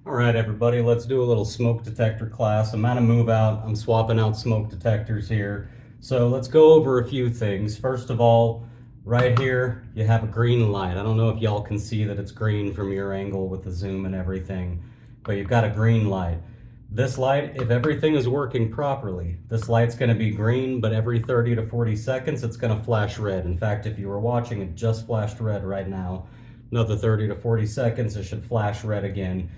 All right, everybody, let's do a little smoke detector class. I'm at a move out. I'm swapping out smoke detectors here. So let's go over a few things. First of all, right here, you have a green light. I don't know if y'all can see that it's green from your angle with the zoom and everything, but you've got a green light. This light, if everything is working properly, this light's going to be green, but every 30 to 40 seconds, it's going to flash red. In fact, if you were watching, it just flashed red right now. Another 30 to 40 seconds, it should flash red again.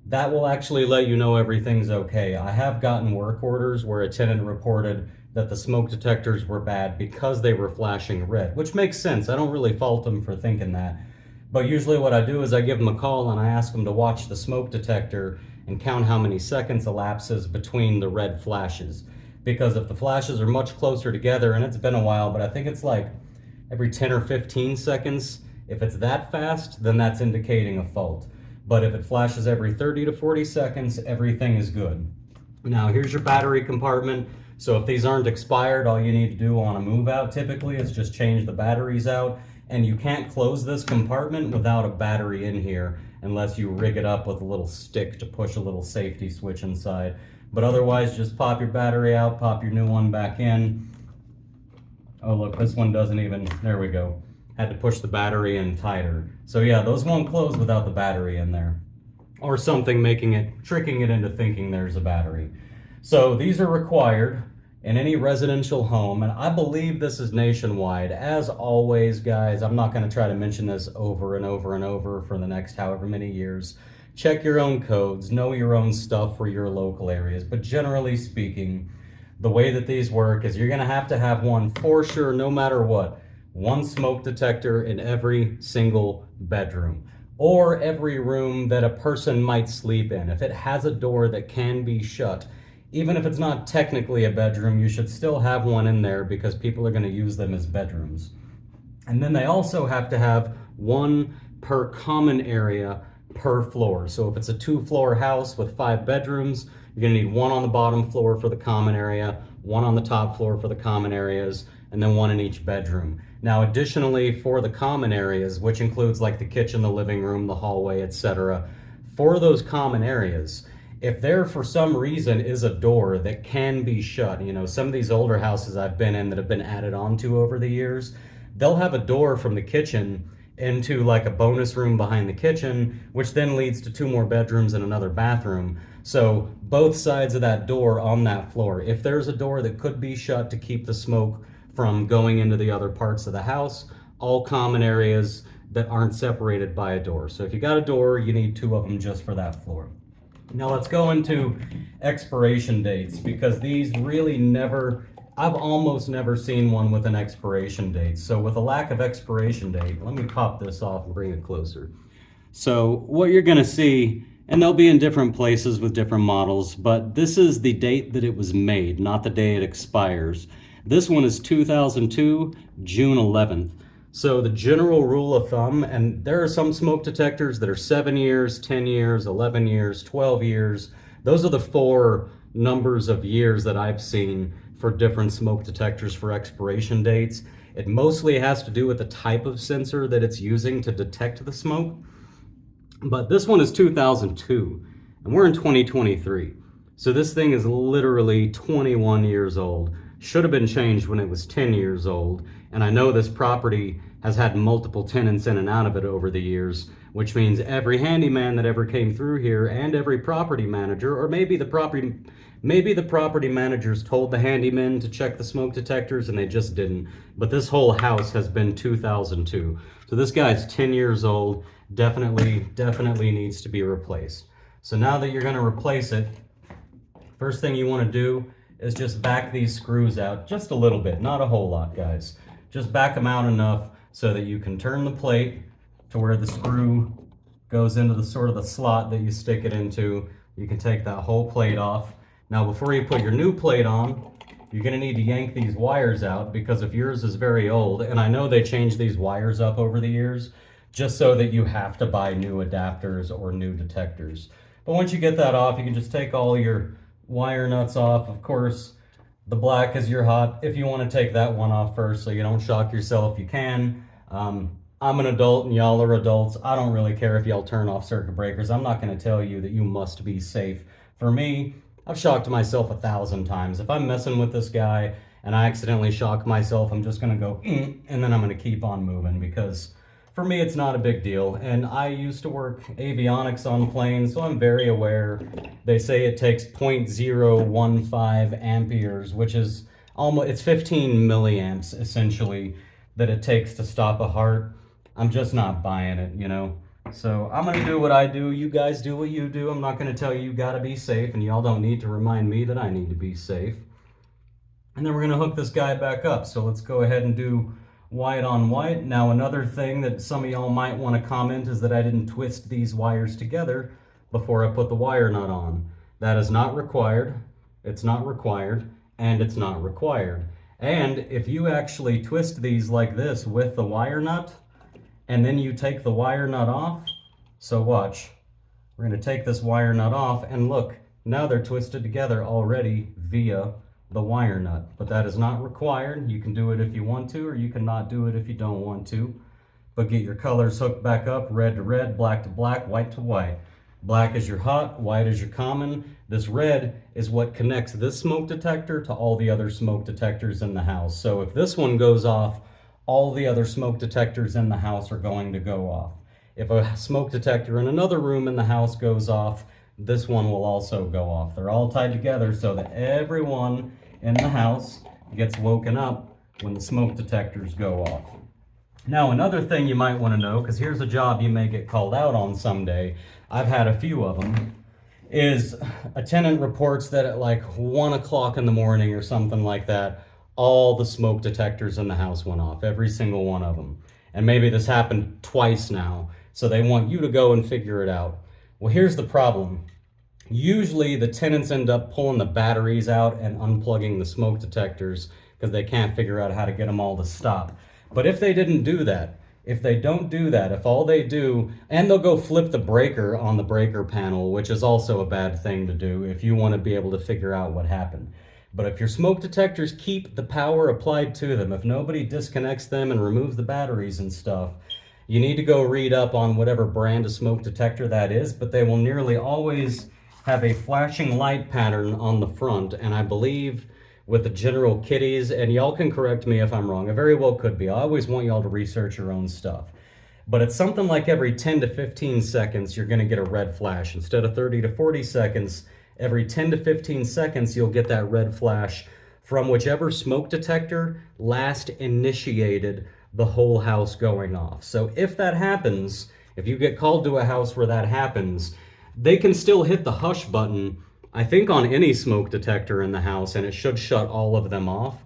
That will actually let you know everything's okay. I have gotten work orders where a tenant reported that the smoke detectors were bad because they were flashing red, which makes sense. I don't really fault them for thinking that. But usually what I do is I give them a call and I ask them to watch the smoke detector and count how many seconds elapses between the red flashes. Because if the flashes are much closer together, and it's been a while, but I think it's like every 10 or 15 seconds, if it's that fast, then that's indicating a fault. But if it flashes every 30 to 40 seconds, everything is good. Now here's your battery compartment. So if these aren't expired, all you need to do on a move out typically is just change the batteries out. And you can't close this compartment without a battery in here unless you rig it up with a little stick to push a little safety switch inside. But otherwise, just pop your battery out, pop your new one back in. Oh look, this one doesn't even, there we go. Had to push the battery in tighter. So yeah, those won't close without the battery in there. Or something tricking it into thinking there's a battery. So these are required in any residential home, and I believe this is nationwide. As always, guys, I'm not gonna try to mention this over and over and over for the next however many years. Check your own codes, know your own stuff for your local areas, but generally speaking, the way that these work is you're gonna have to have one for sure, no matter what. One smoke detector in every single bedroom or every room that a person might sleep in. If it has a door that can be shut, even if it's not technically a bedroom, you should still have one in there because people are going to use them as bedrooms. And then they also have to have one per common area per floor. So if it's a 2-floor house with 5 bedrooms, you're going to need one on the bottom floor for the common area, one on the top floor for the common areas, and then one in each bedroom. Now, additionally, for the common areas, which includes like the kitchen, the living room, the hallway, etc., for those common areas, if there for some reason is a door that can be shut, some of these older houses I've been in that have been added onto over the years, they'll have a door from the kitchen into like a bonus room behind the kitchen, which then leads to 2 more bedrooms and another bathroom. So both sides of that door on that floor, if there's a door that could be shut to keep the smoke from going into the other parts of the house, all common areas that aren't separated by a door. So if you got a door, you need 2 of them just for that floor. Now let's go into expiration dates, because these really I've almost never seen one with an expiration date. So with a lack of expiration date, let me pop this off and bring it closer. So what you're gonna see, and they'll be in different places with different models, but this is the date that it was made, not the day it expires. This one is 2002, June 11th. So the general rule of thumb, and there are some smoke detectors that are 7 years, 10 years, 11 years, 12 years. Those are the 4 numbers of years that I've seen for different smoke detectors for expiration dates. It mostly has to do with the type of sensor that it's using to detect the smoke. But this one is 2002, and we're in 2023. So this thing is literally 21 years old. Should have been changed when it was 10 years old. And I know this property has had multiple tenants in and out of it over the years, which means every handyman that ever came through here and every property manager, or maybe the property managers told the handyman to check the smoke detectors and they just didn't. But this whole house has been 2002. So this guy's 10 years old, definitely needs to be replaced. So now that you're gonna replace it, first thing you wanna do is just back these screws out just a little bit, not a whole lot, guys. Just back them out enough so that you can turn the plate to where the screw goes into the sort of the slot that you stick it into. You can take that whole plate off. Now, before you put your new plate on, you're gonna need to yank these wires out, because if yours is very old, and I know they changed these wires up over the years, just so that you have to buy new adapters or new detectors. But once you get that off, you can just take all your wire nuts off. Of course, the black is your hot. If you want to take that one off first so you don't shock yourself, you can. I'm an adult and y'all are adults. I don't really care if y'all turn off circuit breakers. I'm not going to tell you that you must be safe. For me, I've shocked myself 1,000 times. If I'm messing with this guy and I accidentally shock myself, I'm just going to go, and then I'm going to keep on moving because for me, it's not a big deal. And I used to work avionics on planes, so I'm very aware. They say it takes 0.015 amperes, which is almost, it's 15 milliamps essentially that it takes to stop a heart. I'm just not buying it, you know? So I'm gonna do what I do. You guys do what you do. I'm not gonna tell you gotta be safe, and y'all don't need to remind me that I need to be safe. And then we're gonna hook this guy back up. So let's go ahead and do white on white. Now another thing that some of y'all might wanna comment is that I didn't twist these wires together before I put the wire nut on. That is not required. It's not required, and it's not required. And if you actually twist these like this with the wire nut, and then you take the wire nut off, so watch. We're gonna take this wire nut off, and look, now they're twisted together already via the wire nut. But that is not required. You can do it if you want to, or you can not do it if you don't want to. But get your colors hooked back up, red to red, black to black, white to white. Black is your hot, white is your common. This red is what connects this smoke detector to all the other smoke detectors in the house. So if this one goes off, all the other smoke detectors in the house are going to go off. If a smoke detector in another room in the house goes off, this one will also go off. They're all tied together so that everyone in the house gets woken up when the smoke detectors go off. Now, another thing you might want to know, because here's a job you may get called out on someday, I've had a few of them, is a tenant reports that at like 1 o'clock in the morning or something like that, all the smoke detectors in the house went off, every single one of them. And maybe this happened twice now, so they want you to go and figure it out. Well, here's the problem. Usually the tenants end up pulling the batteries out and unplugging the smoke detectors because they can't figure out how to get them all to stop. But if they didn't do that, if they don't do that, if all they do, and they'll go flip the breaker on the breaker panel, which is also a bad thing to do if you want to be able to figure out what happened. But if your smoke detectors keep the power applied to them, if nobody disconnects them and removes the batteries and stuff, you need to go read up on whatever brand of smoke detector that is, but they will nearly always have a flashing light pattern on the front, and I believe with the general kitties, and y'all can correct me if I'm wrong, it very well could be. I always want y'all to research your own stuff. But it's something like every 10 to 15 seconds, you're gonna get a red flash. Instead of 30 to 40 seconds, every 10 to 15 seconds, you'll get that red flash from whichever smoke detector last initiated the whole house going off. So if that happens, if you get called to a house where that happens, they can still hit the hush button, I think on any smoke detector in the house, and it should shut all of them off.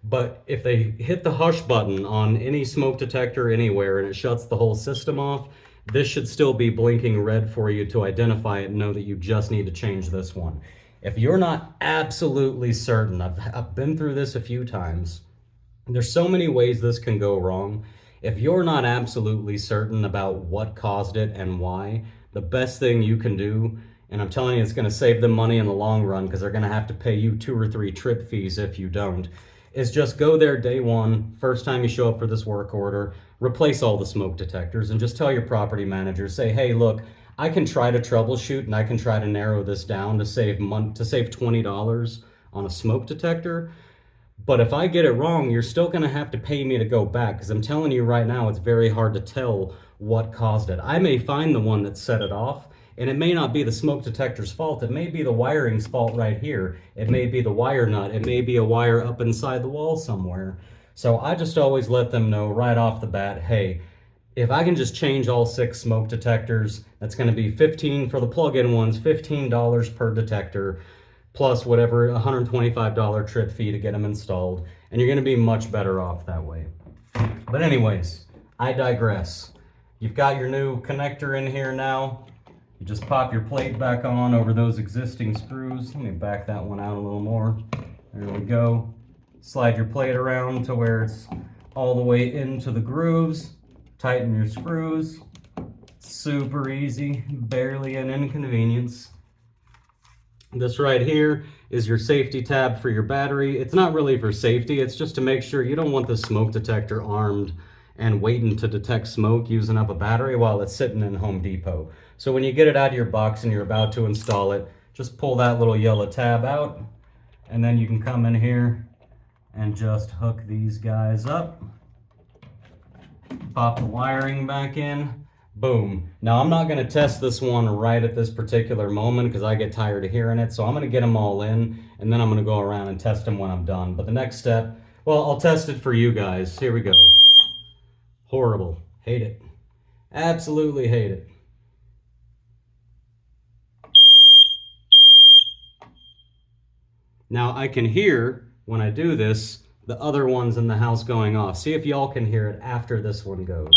But if they hit the hush button on any smoke detector anywhere and it shuts the whole system off, this should still be blinking red for you to identify it and know that you just need to change this one. If you're not absolutely certain, I've been through this a few times, there's so many ways this can go wrong. If you're not absolutely certain about what caused it and why, the best thing you can do, and I'm telling you it's going to save them money in the long run because they're going to have to pay you 2 or 3 trip fees if you don't, is just go there day one, first time you show up for this work order, replace all the smoke detectors, and just tell your property manager, say, hey, look, I can try to troubleshoot and I can try to narrow this down to save $20 on a smoke detector. But if I get it wrong, you're still going to have to pay me to go back because I'm telling you right now, it's very hard to tell what caused it. I may find the one that set it off, and it may not be the smoke detector's fault. It may be the wiring's fault right here. It may be the wire nut. It may be a wire up inside the wall somewhere. So I just always let them know right off the bat, hey, if I can just change all 6 smoke detectors, that's going to be $15 for the plug-in ones, $15 per detector, plus whatever $125 trip fee to get them installed, and you're going to be much better off that way. But anyways, I digress. You've got your new connector in here now. You just pop your plate back on over those existing screws. Let me back that one out a little more. There we go. Slide your plate around to where it's all the way into the grooves. Tighten your screws. Super easy, barely an inconvenience. This right here is your safety tab for your battery. It's not really for safety, it's just to make sure you don't want the smoke detector armed and waiting to detect smoke using up a battery while it's sitting in Home Depot. So when you get it out of your box and you're about to install it, just pull that little yellow tab out, and then you can come in here and just hook these guys up. Pop the wiring back in. Boom. Now I'm not going to test this one right at this particular moment because I get tired of hearing it. So I'm going to get them all in and then I'm going to go around and test them when I'm done. But the next step, well, I'll test it for you guys. Here we go. Horrible. Hate it. Absolutely hate it. Now I can hear when I do this the other ones in the house going off. See if y'all can hear it after this one goes.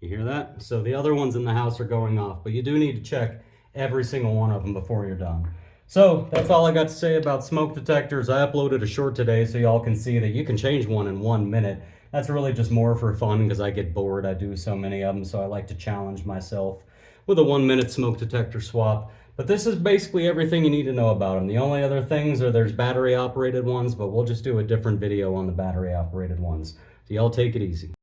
You hear that? So the other ones in the house are going off, but you do need to check every single one of them before you're done. So that's all I got to say about smoke detectors. I uploaded a short today so y'all can see that you can change one in 1 minute. That's really just more for fun because I get bored. I do so many of them, so I like to challenge myself with a 1 minute smoke detector swap. But this is basically everything you need to know about them. The only other things are there's battery operated ones, but we'll just do a different video on the battery operated ones. So y'all take it easy.